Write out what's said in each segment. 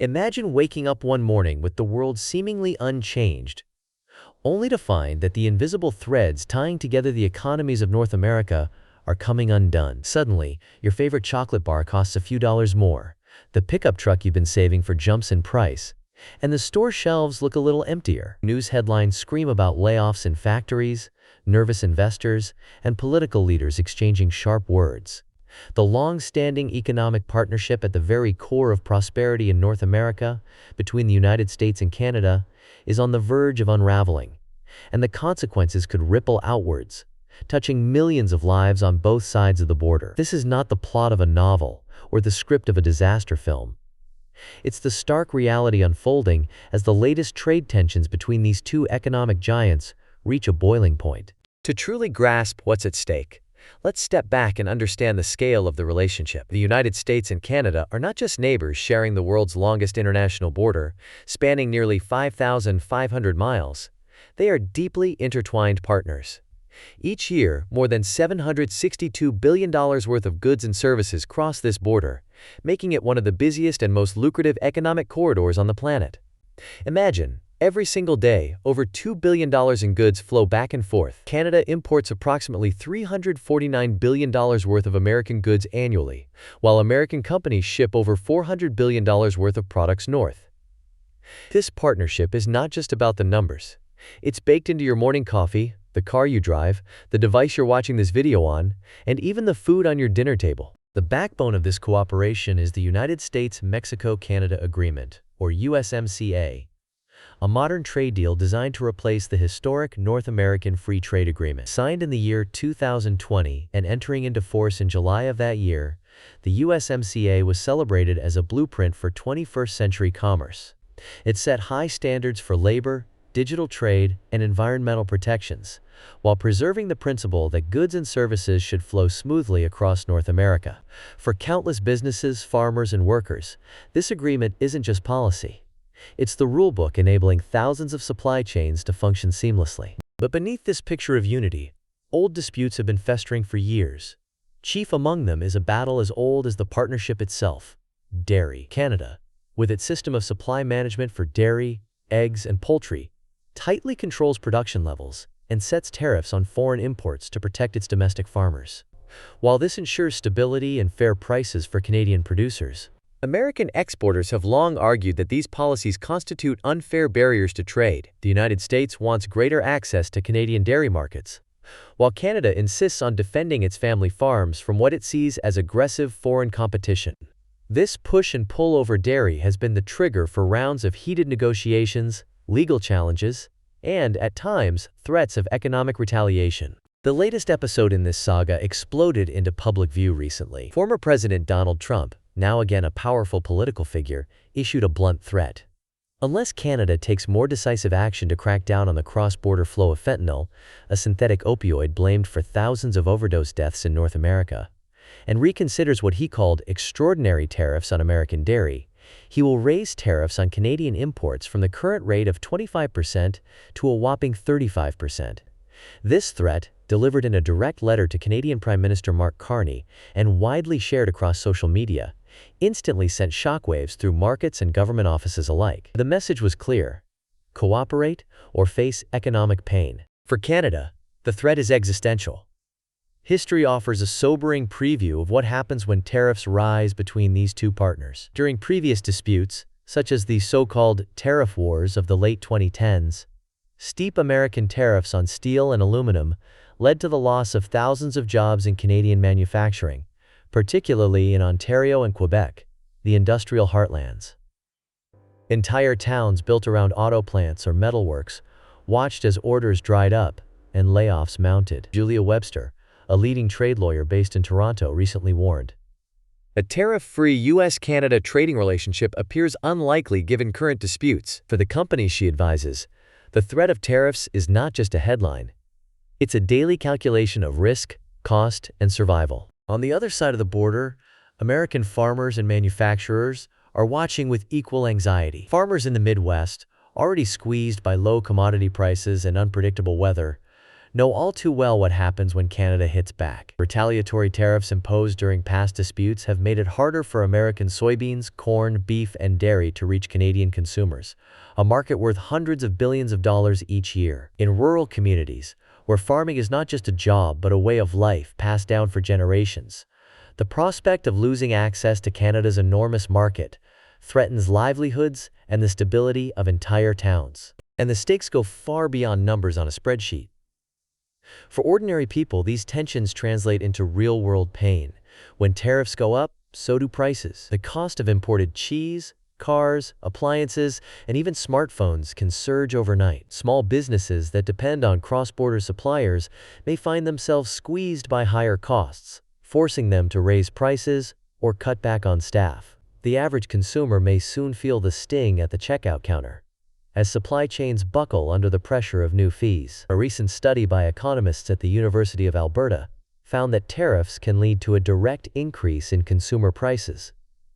Imagine waking up one morning with the world seemingly unchanged, only to find that the invisible threads tying together the economies of North America are coming undone. Suddenly, your favorite chocolate bar costs a few dollars more, the pickup truck you've been saving for jumps in price, and the store shelves look a little emptier. News headlines scream about layoffs in factories, nervous investors, and political leaders exchanging sharp words. The long-standing economic partnership at the very core of prosperity in North America, between the United States and Canada, is on the verge of unraveling, and the consequences could ripple outwards, touching millions of lives on both sides of the border. This is not the plot of a novel or the script of a disaster film. It's the stark reality unfolding as the latest trade tensions between these two economic giants reach a boiling point. To truly grasp what's at stake, let's step back and understand the scale of the relationship. The United States and Canada are not just neighbors sharing the world's longest international border, spanning nearly 5,500 miles. They are deeply intertwined partners. Each year, more than $762 billion worth of goods and services cross this border, making it one of the busiest and most lucrative economic corridors on the planet. Imagine, every single day, over $2 billion in goods flow back and forth. Canada imports approximately $349 billion worth of American goods annually, while American companies ship over $400 billion worth of products north. This partnership is not just about the numbers. It's baked into your morning coffee, the car you drive, the device you're watching this video on, and even the food on your dinner table. The backbone of this cooperation is the United States-Mexico-Canada Agreement, or USMCA, a modern trade deal designed to replace the historic North American Free Trade Agreement. Signed in the year 2020 and entering into force in July of that year, the USMCA was celebrated as a blueprint for 21st century commerce. It set high standards for labor, digital trade, and environmental protections, while preserving the principle that goods and services should flow smoothly across North America. For countless businesses, farmers, and workers, this agreement isn't just policy. It's the rulebook enabling thousands of supply chains to function seamlessly. But beneath this picture of unity, old disputes have been festering for years. Chief among them is a battle as old as the partnership itself: dairy. Canada, with its system of supply management for dairy, eggs, and poultry, tightly controls production levels and sets tariffs on foreign imports to protect its domestic farmers. While this ensures stability and fair prices for Canadian producers, American exporters have long argued that these policies constitute unfair barriers to trade. The United States wants greater access to Canadian dairy markets, while Canada insists on defending its family farms from what it sees as aggressive foreign competition. This push and pull over dairy has been the trigger for rounds of heated negotiations, legal challenges, and, at times, threats of economic retaliation. The latest episode in this saga exploded into public view recently. Former President Donald Trump, now again a powerful political figure, issued a blunt threat. Unless Canada takes more decisive action to crack down on the cross-border flow of fentanyl, a synthetic opioid blamed for thousands of overdose deaths in North America, and reconsiders what he called extraordinary tariffs on American dairy, he will raise tariffs on Canadian imports from the current rate of 25% to a whopping 35%. This threat, delivered in a direct letter to Canadian Prime Minister Mark Carney and widely shared across social media, instantly sent shockwaves through markets and government offices alike. The message was clear: cooperate or face economic pain. For Canada, the threat is existential. History offers a sobering preview of what happens when tariffs rise between these two partners. During previous disputes, such as the so-called tariff wars of the late 2010s, steep American tariffs on steel and aluminum led to the loss of thousands of jobs in Canadian manufacturing, particularly in Ontario and Quebec, the industrial heartlands. Entire towns built around auto plants or metalworks watched as orders dried up and layoffs mounted. Julia Webster, a leading trade lawyer based in Toronto, recently warned, "A tariff-free U.S.-Canada trading relationship appears unlikely given current disputes." For the companies she advises, the threat of tariffs is not just a headline. It's a daily calculation of risk, cost, and survival. On the other side of the border, American farmers and manufacturers are watching with equal anxiety. Farmers in the Midwest, already squeezed by low commodity prices and unpredictable weather, know all too well what happens when Canada hits back. Retaliatory tariffs imposed during past disputes have made it harder for American soybeans, corn, beef, and dairy to reach Canadian consumers, a market worth hundreds of billions of dollars each year. In rural communities, where farming is not just a job but a way of life passed down for generations, the prospect of losing access to Canada's enormous market threatens livelihoods and the stability of entire towns. And the stakes go far beyond numbers on a spreadsheet. For ordinary people, these tensions translate into real-world pain. When tariffs go up, so do prices. The cost of imported cheese, cars, appliances, and even smartphones can surge overnight. Small businesses that depend on cross-border suppliers may find themselves squeezed by higher costs, forcing them to raise prices or cut back on staff. The average consumer may soon feel the sting at the checkout counter, as supply chains buckle under the pressure of new fees. A recent study by economists at the University of Alberta found that tariffs can lead to a direct increase in consumer prices,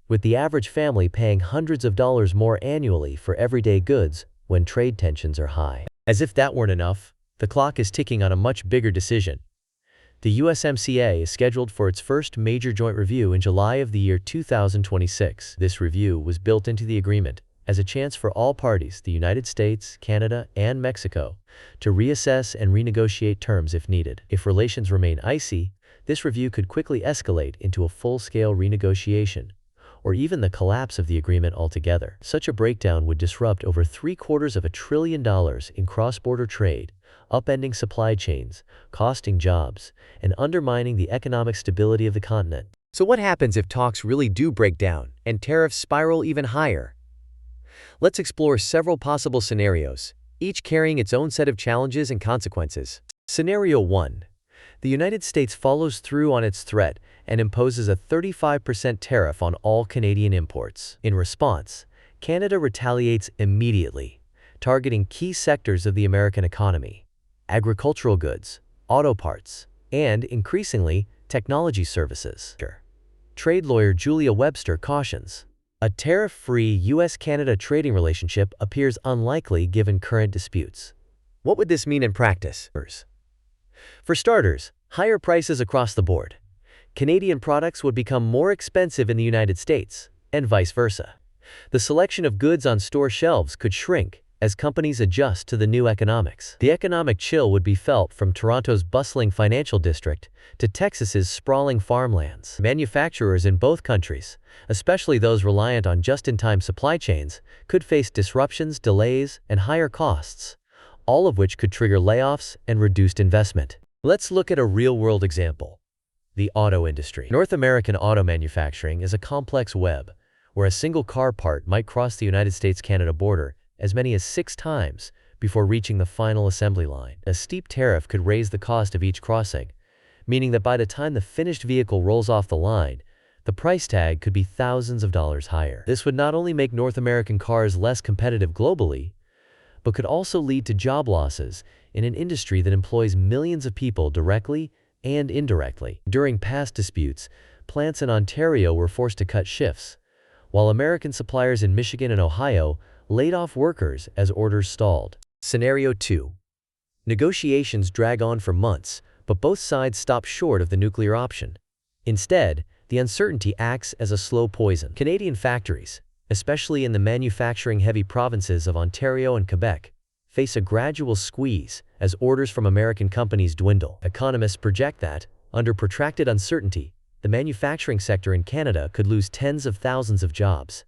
with the average family paying hundreds of dollars more annually for everyday goods when trade tensions are high. As if that weren't enough, the clock is ticking on a much bigger decision. The USMCA is scheduled for its first major joint review in July of the year 2026. This review was built into the agreement as a chance for all parties, the United States, Canada, and Mexico, to reassess and renegotiate terms if needed. If relations remain icy, this review could quickly escalate into a full-scale renegotiation, or even the collapse of the agreement altogether. Such a breakdown would disrupt over $750 billion in cross-border trade, upending supply chains, costing jobs, and undermining the economic stability of the continent. So what happens if talks really do break down and tariffs spiral even higher? Let's explore several possible scenarios, each carrying its own set of challenges and consequences. Scenario 1. The United States follows through on its threat and imposes a 35% tariff on all Canadian imports. In response, Canada retaliates immediately, targeting key sectors of the American economy: agricultural goods, auto parts, and, increasingly, technology services. Trade lawyer Julia Webster cautions, a tariff-free U.S.-Canada trading relationship appears unlikely given current disputes. What would this mean in practice? For starters, higher prices across the board. Canadian products would become more expensive in the United States, and vice versa. The selection of goods on store shelves could shrink as companies adjust to the new economics. The economic chill would be felt from Toronto's bustling financial district to Texas's sprawling farmlands. Manufacturers in both countries, especially those reliant on just-in-time supply chains, could face disruptions, delays, and higher costs, all of which could trigger layoffs and reduced investment. Let's look at a real-world example: the auto industry. North American auto manufacturing is a complex web, where a single car part might cross the United States-Canada border as many as 6 times before reaching the final assembly line. A steep tariff could raise the cost of each crossing, meaning that by the time the finished vehicle rolls off the line, the price tag could be thousands of dollars higher. This would not only make North American cars less competitive globally, but could also lead to job losses in an industry that employs millions of people directly and indirectly. During past disputes, plants in Ontario were forced to cut shifts, while American suppliers in Michigan and Ohio laid off workers as orders stalled. Scenario 2. Negotiations drag on for months, but both sides stop short of the nuclear option. Instead, the uncertainty acts as a slow poison. Canadian factories, especially in the manufacturing-heavy provinces of Ontario and Quebec, face a gradual squeeze as orders from American companies dwindle. Economists project that, under protracted uncertainty, the manufacturing sector in Canada could lose tens of thousands of jobs,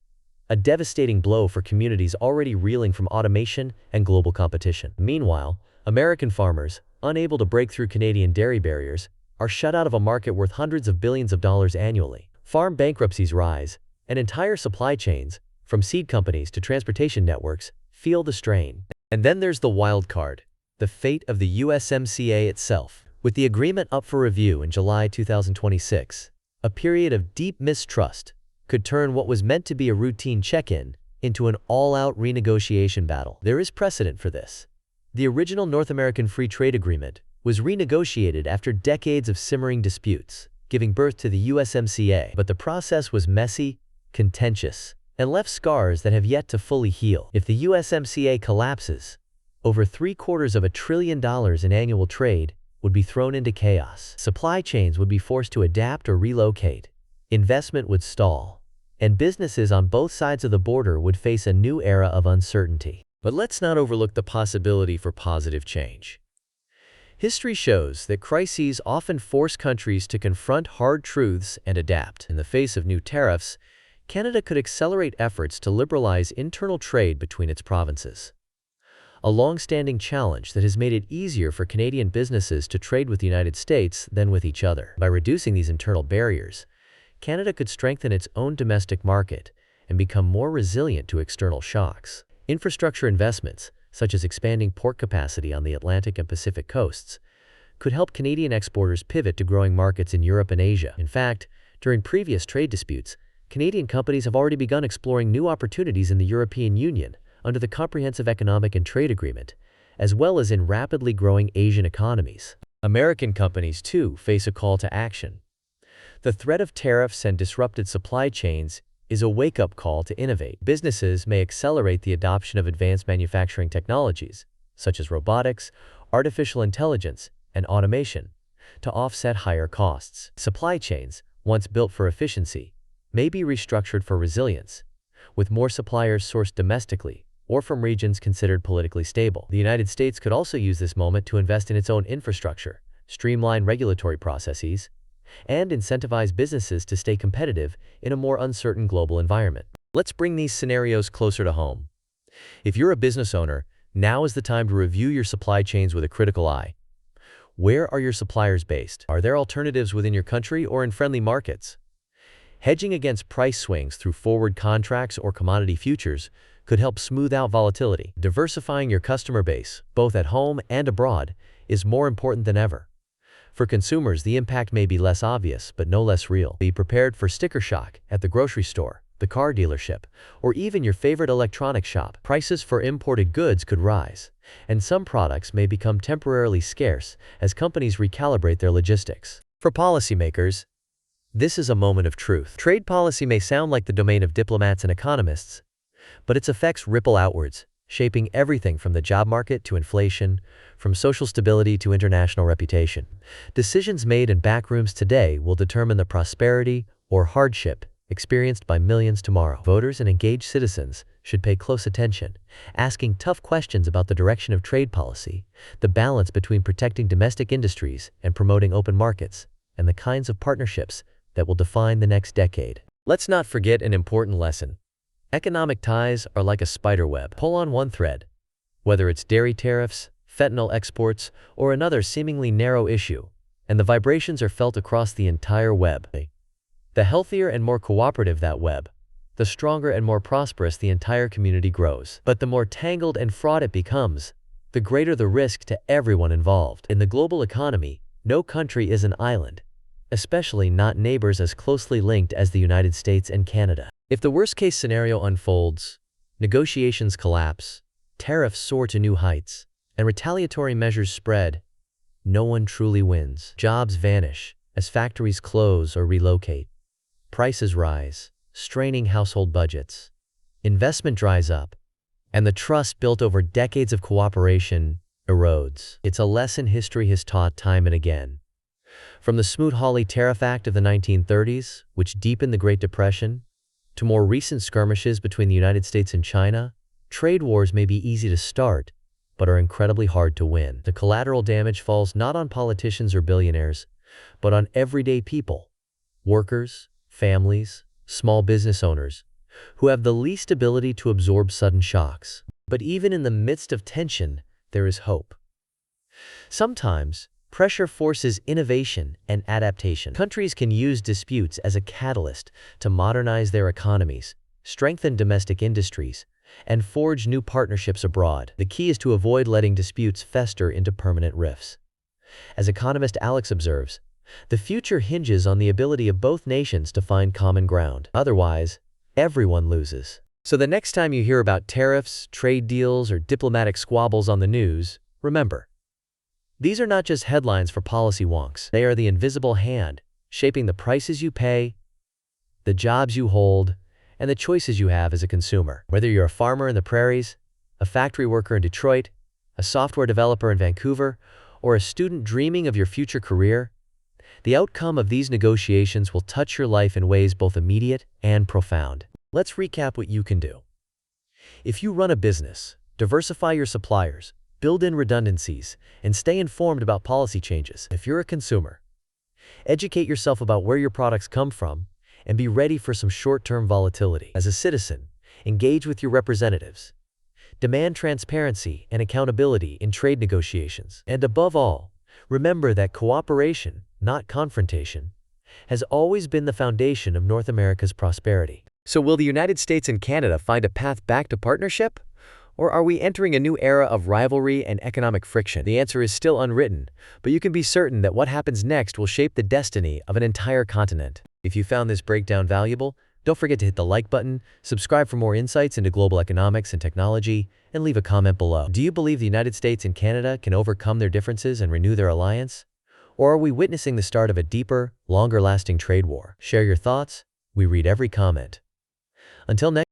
a devastating blow for communities already reeling from automation and global competition. Meanwhile, American farmers, unable to break through Canadian dairy barriers, are shut out of a market worth hundreds of billions of dollars annually. Farm bankruptcies rise, and entire supply chains, from seed companies to transportation networks, feel the strain. And then there's the wild card: the fate of the USMCA itself. With the agreement up for review in July 2026, a period of deep mistrust could turn what was meant to be a routine check-in into an all-out renegotiation battle. There is precedent for this. The original North American Free Trade Agreement was renegotiated after decades of simmering disputes, giving birth to the USMCA. But the process was messy, contentious, and left scars that have yet to fully heal. If the USMCA collapses, over $750 billion in annual trade would be thrown into chaos. Supply chains would be forced to adapt or relocate. Investment would stall, and businesses on both sides of the border would face a new era of uncertainty. But let's not overlook the possibility for positive change. History shows that crises often force countries to confront hard truths and adapt. In the face of new tariffs, Canada could accelerate efforts to liberalize internal trade between its provinces, a long-standing challenge that has made it easier for Canadian businesses to trade with the United States than with each other. By reducing these internal barriers, Canada could strengthen its own domestic market and become more resilient to external shocks. Infrastructure investments, such as expanding port capacity on the Atlantic and Pacific coasts, could help Canadian exporters pivot to growing markets in Europe and Asia. In fact, during previous trade disputes, Canadian companies have already begun exploring new opportunities in the European Union under the Comprehensive Economic and Trade Agreement, as well as in rapidly growing Asian economies. American companies, too, face a call to action. The threat of tariffs and disrupted supply chains is a wake-up call to innovate. Businesses may accelerate the adoption of advanced manufacturing technologies, such as robotics, artificial intelligence, and automation, to offset higher costs. Supply chains, once built for efficiency, may be restructured for resilience, with more suppliers sourced domestically or from regions considered politically stable. The United States could also use this moment to invest in its own infrastructure, streamline regulatory processes, and incentivize businesses to stay competitive in a more uncertain global environment. Let's bring these scenarios closer to home. If you're a business owner, now is the time to review your supply chains with a critical eye. Where are your suppliers based? Are there alternatives within your country or in friendly markets? Hedging against price swings through forward contracts or commodity futures could help smooth out volatility. Diversifying your customer base, both at home and abroad, is more important than ever. For consumers, the impact may be less obvious, but no less real. Be prepared for sticker shock at the grocery store, the car dealership, or even your favorite electronics shop. Prices for imported goods could rise, and some products may become temporarily scarce as companies recalibrate their logistics. For policymakers, this is a moment of truth. Trade policy may sound like the domain of diplomats and economists, but its effects ripple outwards, shaping everything from the job market to inflation, from social stability to international reputation. Decisions made in backrooms today will determine the prosperity or hardship experienced by millions tomorrow. Voters and engaged citizens should pay close attention, asking tough questions about the direction of trade policy, the balance between protecting domestic industries and promoting open markets, and the kinds of partnerships that will define the next decade. Let's not forget an important lesson. Economic ties are like a spider web. Pull on one thread, whether it's dairy tariffs, fentanyl exports, or another seemingly narrow issue, and the vibrations are felt across the entire web. The healthier and more cooperative that web, the stronger and more prosperous the entire community grows. But the more tangled and fraught it becomes, the greater the risk to everyone involved. In the global economy, no country is an island, especially not neighbors as closely linked as the United States and Canada. If the worst-case scenario unfolds, negotiations collapse, tariffs soar to new heights, and retaliatory measures spread, no one truly wins. Jobs vanish as factories close or relocate. Prices rise, straining household budgets. Investment dries up, and the trust built over decades of cooperation erodes. It's a lesson history has taught time and again. From the Smoot-Hawley Tariff Act of the 1930s, which deepened the Great Depression, to more recent skirmishes between the United States and China, trade wars may be easy to start, but are incredibly hard to win. The collateral damage falls not on politicians or billionaires, but on everyday people, workers, families, small business owners, who have the least ability to absorb sudden shocks. But even in the midst of tension, there is hope. Sometimes, pressure forces innovation and adaptation. Countries can use disputes as a catalyst to modernize their economies, strengthen domestic industries, and forge new partnerships abroad. The key is to avoid letting disputes fester into permanent rifts. As economist Alex observes, the future hinges on the ability of both nations to find common ground. Otherwise, everyone loses. So the next time you hear about tariffs, trade deals, or diplomatic squabbles on the news, remember, these are not just headlines for policy wonks. They are the invisible hand, shaping the prices you pay, the jobs you hold, and the choices you have as a consumer. Whether you're a farmer in the prairies, a factory worker in Detroit, a software developer in Vancouver, or a student dreaming of your future career, the outcome of these negotiations will touch your life in ways both immediate and profound. Let's recap what you can do. If you run a business, diversify your suppliers, build in redundancies, and stay informed about policy changes. If you're a consumer, educate yourself about where your products come from and be ready for some short-term volatility. As a citizen, engage with your representatives. Demand transparency and accountability in trade negotiations. And above all, remember that cooperation, not confrontation, has always been the foundation of North America's prosperity. So will the United States and Canada find a path back to partnership? Or are we entering a new era of rivalry and economic friction? The answer is still unwritten, but you can be certain that what happens next will shape the destiny of an entire continent. If you found this breakdown valuable, don't forget to hit the like button, subscribe for more insights into global economics and technology, and leave a comment below. Do you believe the United States and Canada can overcome their differences and renew their alliance? Or are we witnessing the start of a deeper, longer-lasting trade war? Share your thoughts. We read every comment. Until next